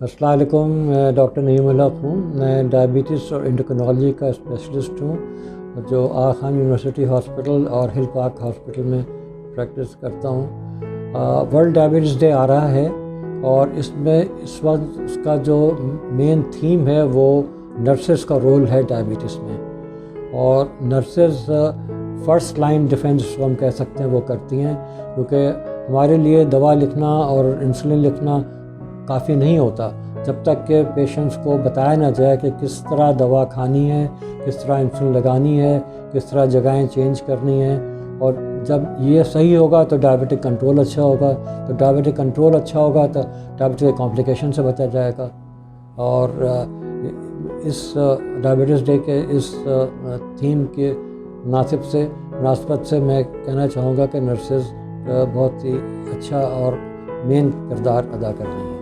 السلام علیکم، میں ڈاکٹر نعیم الحق ہوں۔ میں ڈائبٹیز اور انڈوکرینالوجی کا اسپیشلسٹ ہوں جو آغا خان یونیورسٹی ہاسپٹل اور ہل پارک ہاسپٹل میں پریکٹس کرتا ہوں۔ ورلڈ ڈائبٹیز ڈے آ رہا ہے اور اس میں اس وقت اس کا جو مین تھیم ہے وہ نرسز کا رول ہے ڈائبٹیز میں، اور نرسز فرسٹ لائن ڈیفینس کو ہم کہہ سکتے ہیں وہ کرتی ہیں، کیونکہ ہمارے لیے دوا لکھنا اور انسولین لکھنا کافی نہیں ہوتا جب تک کہ پیشنٹس کو بتایا نہ جائے کہ کس طرح دوا کھانی ہے، کس طرح انسولین لگانی ہے، کس طرح جگہیں چینج کرنی ہیں۔ اور جب یہ صحیح ہوگا تو ڈائبٹک کنٹرول اچھا ہوگا، تو ڈائبٹک کنٹرول اچھا ہوگا تو ڈائبٹک کے کمپلیکیشن سے بچا جائے گا۔ اور اس ڈائبٹیز ڈے کے اس تھیم کے مناسبت سے میں کہنا چاہوں گا کہ نرسز بہت ہی اچھا اور مین کردار ادا کر رہی ہیں۔